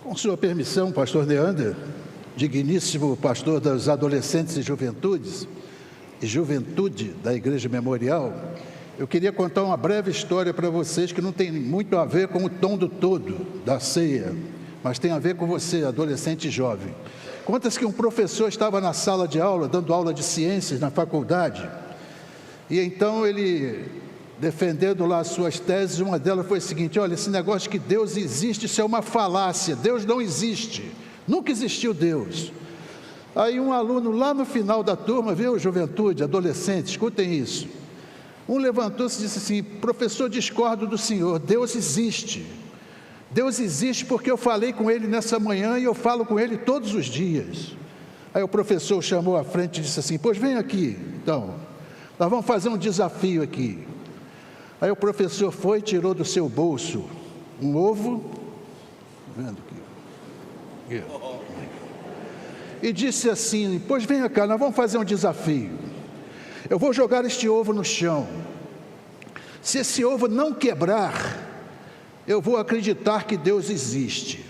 Com sua permissão, pastor Leander, digníssimo pastor das adolescentes e juventude da Igreja Memorial, eu queria contar uma breve história para vocês que não tem muito a ver com o tom do todo da ceia, mas tem a ver com você, adolescente e jovem. Conta-se que um professor estava na sala de aula, dando aula de ciências na faculdade, e então ele, defendendo lá as suas teses, uma delas foi a seguinte: olha, esse negócio de que Deus existe, isso é uma falácia, Deus não existe, nunca existiu Deus. Aí um aluno lá no final da turma, viu, juventude, adolescente, escutem isso, um levantou-se e disse assim: professor, discordo do senhor, Deus existe porque eu falei com ele nessa manhã e eu falo com ele todos os dias. Aí o professor chamou à frente e disse assim: pois vem aqui, então, nós vamos fazer um desafio aqui. Aí o professor foi e tirou do seu bolso um ovo, vendo aqui, e disse assim: pois venha cá, nós vamos fazer um desafio. Eu vou jogar este ovo no chão. Se esse ovo não quebrar, eu vou acreditar que Deus existe,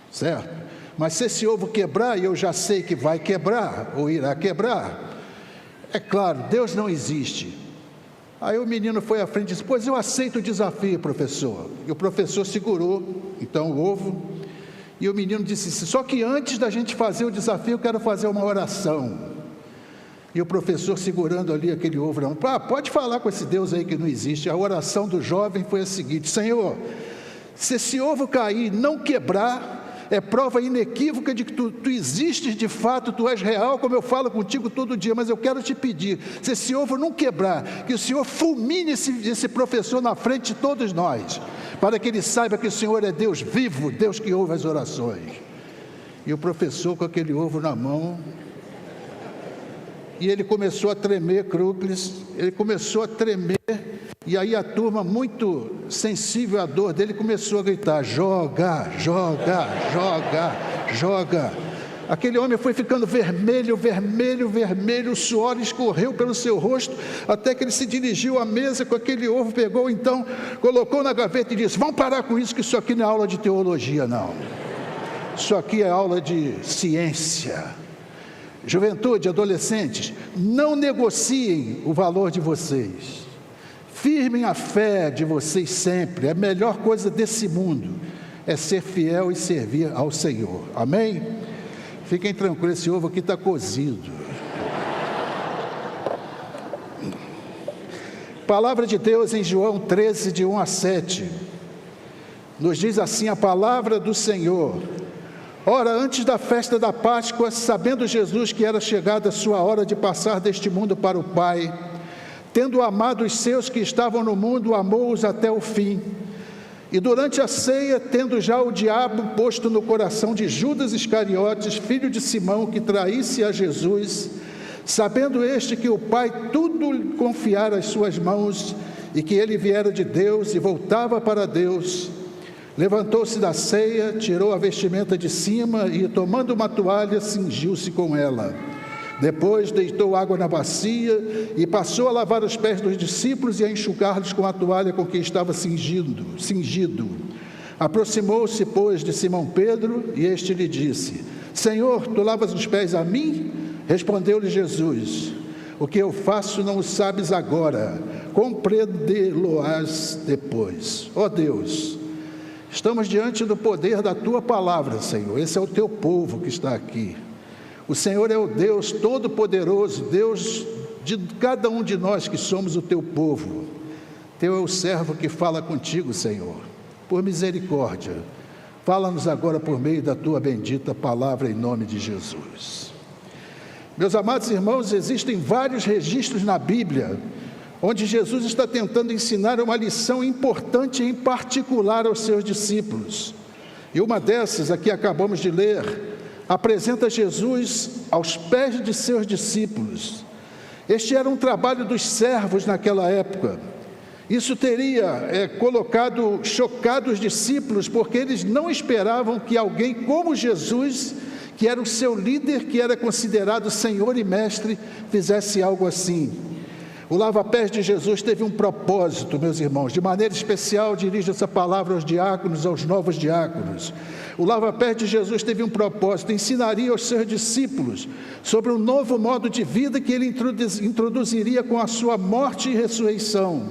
certo? Mas se esse ovo quebrar, e eu já sei que vai quebrar, ou irá quebrar, é claro, Deus não existe. Aí o menino foi à frente e disse: pois eu aceito o desafio, professor. E o professor segurou, então, o ovo, e o menino disse: só que antes da gente fazer o desafio, eu quero fazer uma oração. E o professor segurando ali aquele ovo, não, pode falar com esse Deus aí que não existe. A oração do jovem foi a seguinte: Senhor, se esse ovo cair e não quebrar, é prova inequívoca de que tu existes de fato, tu és real, como eu falo contigo todo dia, mas eu quero te pedir, se esse ovo não quebrar, que o Senhor fulmine esse professor na frente de todos nós, para que ele saiba que o Senhor é Deus vivo, Deus que ouve as orações. E o professor com aquele ovo na mão, e ele começou a tremer, Crúcles, ele começou a tremer, e aí a turma, muito sensível à dor dele, começou a gritar: joga, joga, joga, joga. Aquele homem foi ficando vermelho, vermelho, vermelho, o suor escorreu pelo seu rosto, até que ele se dirigiu à mesa com aquele ovo, pegou então, colocou na gaveta e disse: vamos parar com isso, que isso aqui não é aula de teologia, não. Isso aqui é aula de ciência. Juventude, adolescentes, não negociem o valor de vocês. Firmem a fé de vocês sempre. A melhor coisa desse mundo é ser fiel e servir ao Senhor. Amém? Fiquem tranquilos, esse ovo aqui está cozido. Palavra de Deus em João 13, de 1 a 7. Nos diz assim a palavra do Senhor: ora, antes da festa da Páscoa, sabendo Jesus que era chegada a sua hora de passar deste mundo para o Pai, tendo amado os seus que estavam no mundo, amou-os até o fim. E durante a ceia, tendo já o diabo posto no coração de Judas Iscariotes, filho de Simão, que traísse a Jesus, sabendo este que o Pai tudo lhe confiara às suas mãos, e que ele viera de Deus e voltava para Deus, levantou-se da ceia, tirou a vestimenta de cima e, tomando uma toalha, cingiu-se com ela. Depois deitou água na bacia e passou a lavar os pés dos discípulos e a enxugar-lhes com a toalha com que estava cingido. Aproximou-se, pois, de Simão Pedro, e este lhe disse: Senhor, tu lavas os pés a mim? Respondeu-lhe Jesus: o que eu faço não o sabes agora, compreendê-lo-ás depois. Ó Deus, estamos diante do poder da Tua palavra, Senhor. Esse é o Teu povo que está aqui. O Senhor é o Deus Todo-Poderoso, Deus de cada um de nós que somos o Teu povo. Teu é o servo que fala contigo, Senhor. Por misericórdia, fala-nos agora por meio da Tua bendita palavra, em nome de Jesus. Meus amados irmãos, existem vários registros na Bíblia onde Jesus está tentando ensinar uma lição importante, em particular aos seus discípulos. E uma dessas, aqui acabamos de ler, apresenta Jesus aos pés de seus discípulos. Este era um trabalho dos servos naquela época. Isso teria chocado os discípulos, porque eles não esperavam que alguém como Jesus, que era o seu líder, que era considerado Senhor e Mestre, fizesse algo assim. O lava-pés de Jesus teve um propósito, meus irmãos. De maneira especial, dirijo essa palavra aos diáconos, aos novos diáconos. O lava-pés de Jesus teve um propósito: ensinaria aos seus discípulos sobre um novo modo de vida que ele introduziria com a sua morte e ressurreição.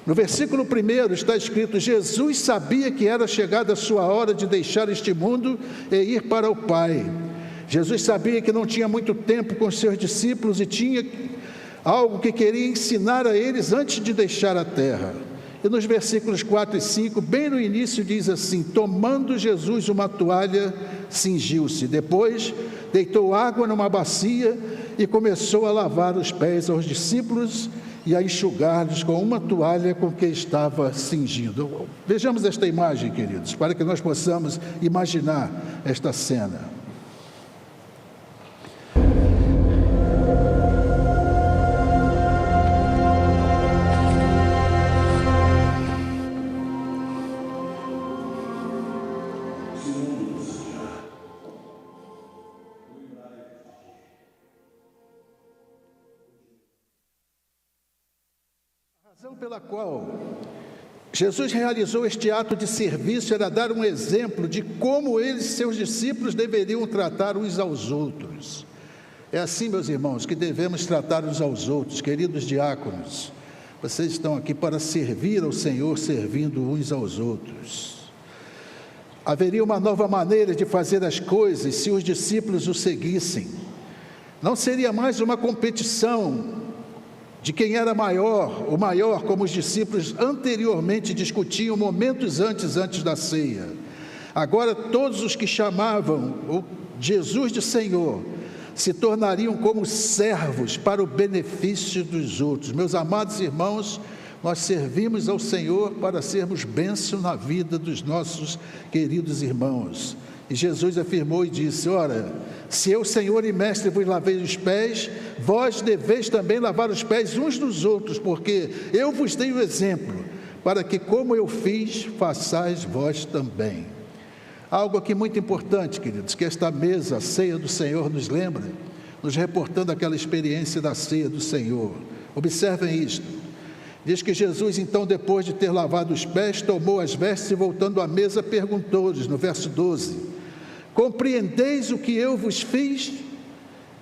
No versículo 1 está escrito: Jesus sabia que era chegada a sua hora de deixar este mundo e ir para o Pai. Jesus sabia que não tinha muito tempo com os seus discípulos e tinha algo que queria ensinar a eles antes de deixar a terra. E nos versículos 4 e 5, bem no início, diz assim: tomando Jesus uma toalha, cingiu-se. Depois, deitou água numa bacia e começou a lavar os pés aos discípulos e a enxugar-lhes com uma toalha com que estava cingido. Vejamos esta imagem, queridos, para que nós possamos imaginar esta cena. A razão pela qual Jesus realizou este ato de serviço era dar um exemplo de como eles, seus discípulos, deveriam tratar uns aos outros. É assim, meus irmãos, que devemos tratar uns aos outros. Queridos diáconos, vocês estão aqui para servir ao Senhor, servindo uns aos outros. Haveria uma nova maneira de fazer as coisas se os discípulos o seguissem. Não seria mais uma competição de quem era maior, o maior, como os discípulos anteriormente discutiam momentos antes da ceia. Agora todos os que chamavam o Jesus de Senhor se tornariam como servos para o benefício dos outros. Meus amados irmãos, nós servimos ao Senhor para sermos bênção na vida dos nossos queridos irmãos. E Jesus afirmou e disse: ora, se eu, Senhor e Mestre, vos lavei os pés, vós deveis também lavar os pés uns dos outros, porque eu vos dei o exemplo, para que, como eu fiz, façais vós também. Algo aqui muito importante, queridos, que esta mesa, a ceia do Senhor, nos lembra, nos reportando aquela experiência da ceia do Senhor. Observem isto. Diz que Jesus, então, depois de ter lavado os pés, tomou as vestes e, voltando à mesa, perguntou-lhes, no verso 12: compreendeis o que eu vos fiz?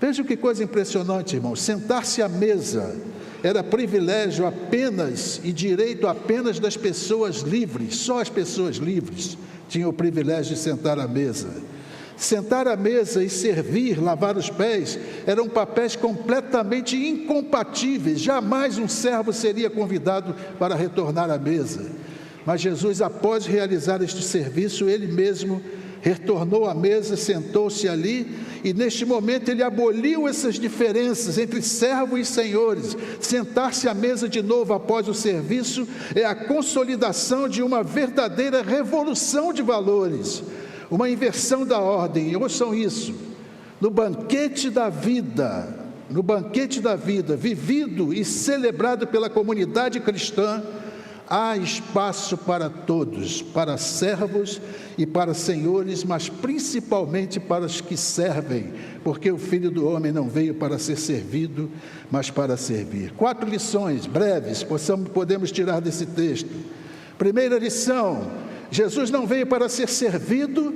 Vejam que coisa impressionante, irmãos. Sentar-se à mesa era privilégio apenas e direito apenas das pessoas livres. Só as pessoas livres tinham o privilégio de sentar à mesa. Sentar à mesa e servir, lavar os pés, eram papéis completamente incompatíveis. Jamais um servo seria convidado para retornar à mesa. Mas Jesus, após realizar este serviço, ele mesmo retornou à mesa, sentou-se ali, e neste momento ele aboliu essas diferenças entre servos e senhores. Sentar-se à mesa de novo após o serviço é a consolidação de uma verdadeira revolução de valores, uma inversão da ordem. Ouçam isso: no banquete da vida, vivido e celebrado pela comunidade cristã, há espaço para todos, para servos e para senhores, mas principalmente para os que servem, porque o Filho do Homem não veio para ser servido, mas para servir. 4 lições breves podemos tirar desse texto. Primeira lição: Jesus não veio para ser servido,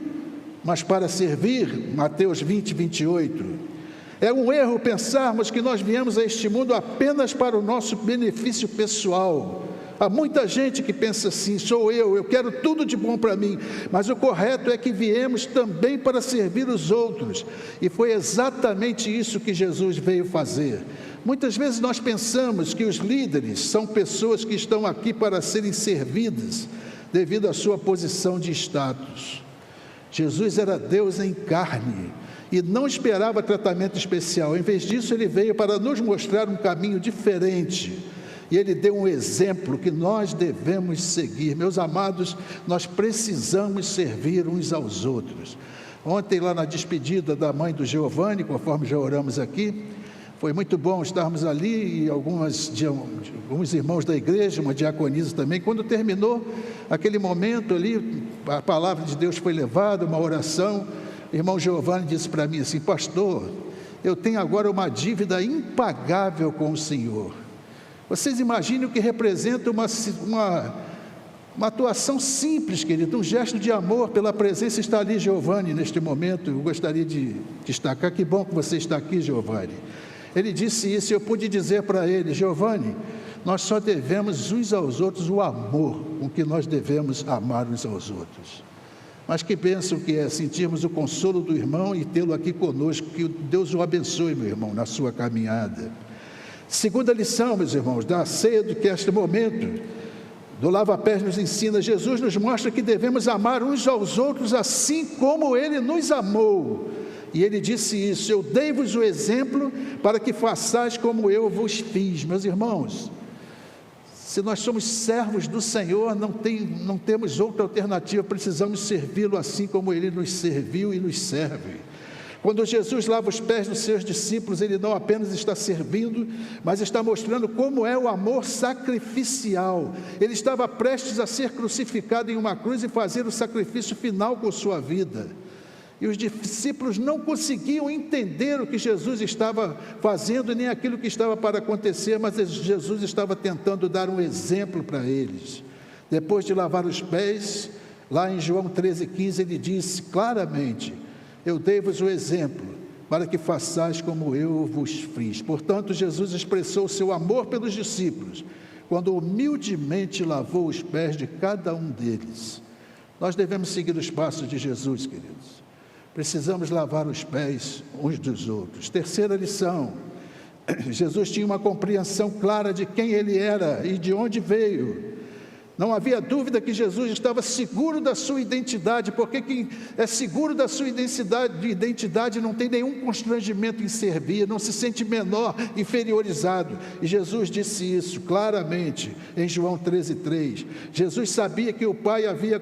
mas para servir. Mateus 20, 28. É um erro pensarmos que nós viemos a este mundo apenas para o nosso benefício pessoal. Há muita gente que pensa assim: sou eu quero tudo de bom para mim. Mas o correto é que viemos também para servir os outros. E foi exatamente isso que Jesus veio fazer. Muitas vezes nós pensamos que os líderes são pessoas que estão aqui para serem servidas devido à sua posição de status. Jesus era Deus em carne e não esperava tratamento especial. Em vez disso, ele veio para nos mostrar um caminho diferente. E ele deu um exemplo que nós devemos seguir. Meus amados, nós precisamos servir uns aos outros. Ontem, lá na despedida da mãe do Giovanni, conforme já oramos aqui, foi muito bom estarmos ali, e alguns irmãos da igreja, uma diaconisa também. Quando terminou aquele momento ali, a palavra de Deus foi levada, uma oração. O irmão Giovanni disse para mim assim: pastor, eu tenho agora uma dívida impagável com o Senhor. Vocês imaginem o que representa uma atuação simples, querido, um gesto de amor pela presença. Está ali Giovanni neste momento. Eu gostaria de destacar, que bom que você está aqui, Giovanni. Ele disse isso, eu pude dizer para ele: Giovanni, nós só devemos uns aos outros o amor com que nós devemos amar uns aos outros. Mas que bênção que é sentirmos o consolo do irmão e tê-lo aqui conosco. Que Deus o abençoe, meu irmão, na sua caminhada. Segunda lição, meus irmãos, da ceia, do que este momento do lava-pés nos ensina. Jesus nos mostra que devemos amar uns aos outros assim como Ele nos amou. E Ele disse isso: eu dei-vos o exemplo para que façais como eu vos fiz. Meus irmãos, se nós somos servos do Senhor, não temos outra alternativa, precisamos servi-lo assim como Ele nos serviu e nos serve. Quando Jesus lava os pés dos seus discípulos, Ele não apenas está servindo, mas está mostrando como é o amor sacrificial. Ele estava prestes a ser crucificado em uma cruz e fazer o sacrifício final com sua vida. E os discípulos não conseguiam entender o que Jesus estava fazendo, nem aquilo que estava para acontecer, mas Jesus estava tentando dar um exemplo para eles. Depois de lavar os pés, lá em João 13,15, Ele disse claramente: eu dei-vos o exemplo para que façais como eu vos fiz. Portanto, Jesus expressou o seu amor pelos discípulos quando humildemente lavou os pés de cada um deles. Nós devemos seguir os passos de Jesus, queridos. Precisamos lavar os pés uns dos outros. Terceira lição: Jesus tinha uma compreensão clara de quem Ele era e de onde veio. Não havia dúvida que Jesus estava seguro da sua identidade, porque quem é seguro da sua identidade não tem nenhum constrangimento em servir, não se sente menor, inferiorizado. E Jesus disse isso claramente em João 13,3. Jesus sabia que o Pai havia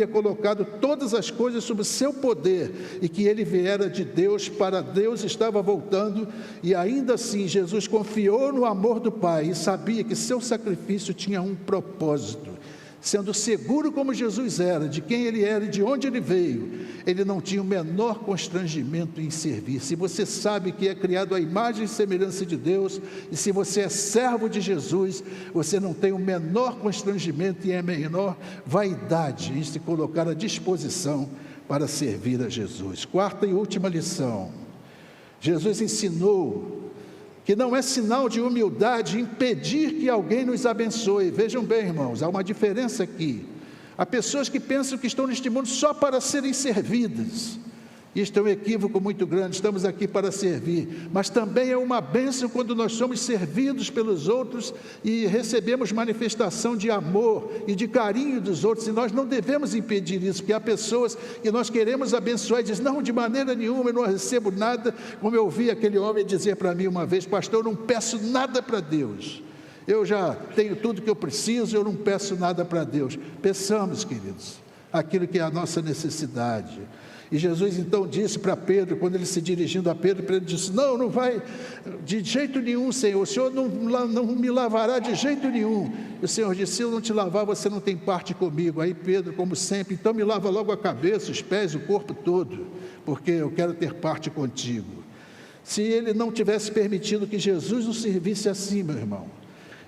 colocado todas as coisas sob o seu poder e que Ele viera de Deus, para Deus estava voltando, e ainda assim Jesus confiou no amor do Pai e sabia que seu sacrifício tinha um propósito. Sendo seguro como Jesus era, de quem Ele era e de onde Ele veio, Ele não tinha o menor constrangimento em servir. Se você sabe que é criado à imagem e semelhança de Deus, e se você é servo de Jesus, você não tem o menor constrangimento e a menor vaidade em se colocar à disposição para servir a Jesus. Quarta e última lição: Jesus ensinou que não é sinal de humildade impedir que alguém nos abençoe. Vejam bem, irmãos, há uma diferença aqui. Há pessoas que pensam que estão neste mundo só para serem servidas. Isto é um equívoco muito grande. Estamos aqui para servir, mas também é uma bênção quando nós somos servidos pelos outros e recebemos manifestação de amor e de carinho dos outros, e nós não devemos impedir isso, porque há pessoas que nós queremos abençoar e dizem: não, de maneira nenhuma, eu não recebo nada. Como eu ouvi aquele homem dizer para mim uma vez: pastor, eu não peço nada para Deus, eu já tenho tudo que eu preciso, eu não peço nada para Deus. Peçamos, queridos, aquilo que é a nossa necessidade. E Jesus então disse para Pedro, quando ele se dirigindo a Pedro, Pedro disse: não vai de jeito nenhum, Senhor, o Senhor não me lavará de jeito nenhum. E o Senhor disse: se eu não te lavar, você não tem parte comigo. Aí Pedro, como sempre: então me lava logo a cabeça, os pés, o corpo todo, porque eu quero ter parte contigo. Se ele não tivesse permitido que Jesus o servisse assim, meu irmão,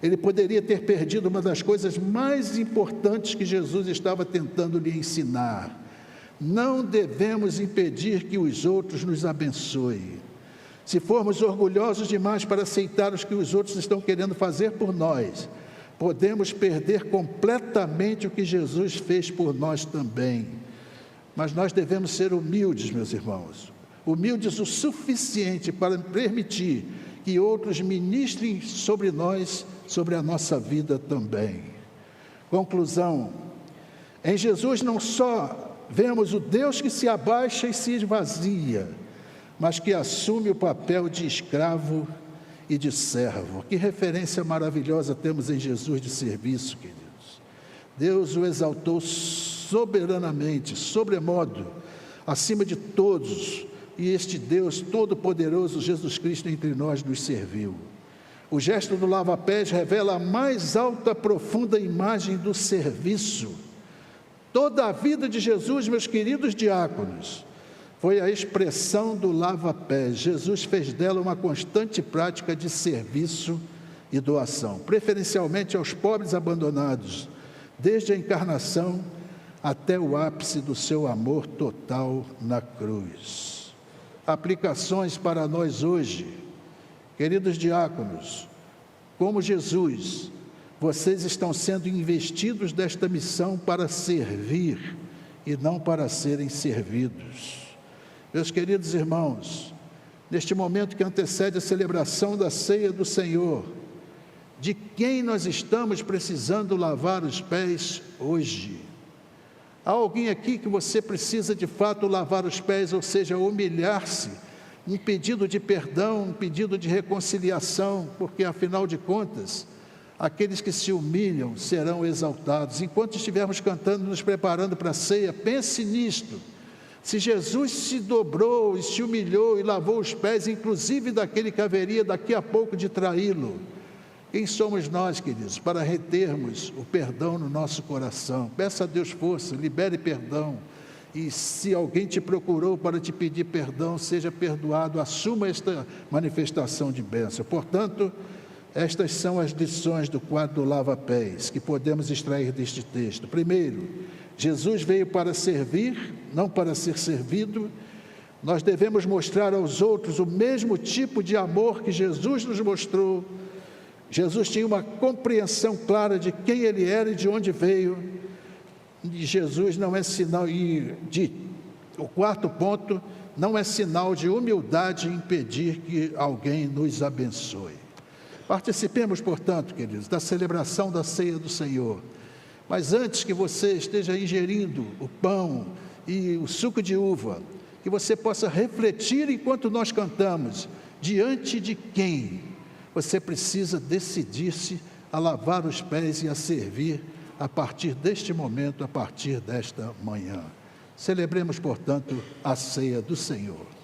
ele poderia ter perdido uma das coisas mais importantes que Jesus estava tentando lhe ensinar. Não devemos impedir que os outros nos abençoem. Se formos orgulhosos demais para aceitar o que os outros estão querendo fazer por nós, podemos perder completamente o que Jesus fez por nós também. Mas nós devemos ser humildes, meus irmãos, humildes o suficiente para permitir que outros ministrem sobre nós, sobre a nossa vida também. Conclusão: em Jesus não só vemos o Deus que se abaixa e se esvazia, mas que assume o papel de escravo e de servo. Que referência maravilhosa temos em Jesus de serviço, queridos. Deus o exaltou soberanamente, sobremodo, acima de todos, e este Deus todo-poderoso, Jesus Cristo, entre nós nos serviu. O gesto do lava-pés revela a mais alta, profunda imagem do serviço. Toda a vida de Jesus, meus queridos diáconos, foi a expressão do lava-pés. Jesus fez dela uma constante prática de serviço e doação, preferencialmente aos pobres abandonados, desde a encarnação até o ápice do seu amor total na cruz. Aplicações para nós hoje. Queridos diáconos, como Jesus, vocês estão sendo investidos desta missão para servir e não para serem servidos. Meus queridos irmãos, neste momento que antecede a celebração da ceia do Senhor, de quem nós estamos precisando lavar os pés hoje? Há alguém aqui que você precisa de fato lavar os pés, ou seja, humilhar-se, um pedido de perdão, um pedido de reconciliação, porque afinal de contas, aqueles que se humilham serão exaltados. Enquanto estivermos cantando, nos preparando para a ceia, pense nisto. Se Jesus se dobrou e se humilhou e lavou os pés, inclusive daquele que haveria daqui a pouco de traí-lo, quem somos nós, queridos, para retermos o perdão no nosso coração? Peça a Deus força, libere perdão. E se alguém te procurou para te pedir perdão, seja perdoado, assuma esta manifestação de bênção. Portanto, estas são as lições do quadro do lava-pés que podemos extrair deste texto. Primeiro, Jesus veio para servir, não para ser servido. Nós devemos mostrar aos outros o mesmo tipo de amor que Jesus nos mostrou. Jesus tinha uma compreensão clara de quem ele era e de onde veio. E Jesus não é sinal, o quarto ponto, não é sinal de humildade impedir que alguém nos abençoe. Participemos, portanto, queridos, da celebração da ceia do Senhor. Mas antes que você esteja ingerindo o pão e o suco de uva, que você possa refletir enquanto nós cantamos, diante de quem você precisa decidir-se a lavar os pés e a servir a partir deste momento, a partir desta manhã. Celebremos, portanto, a ceia do Senhor.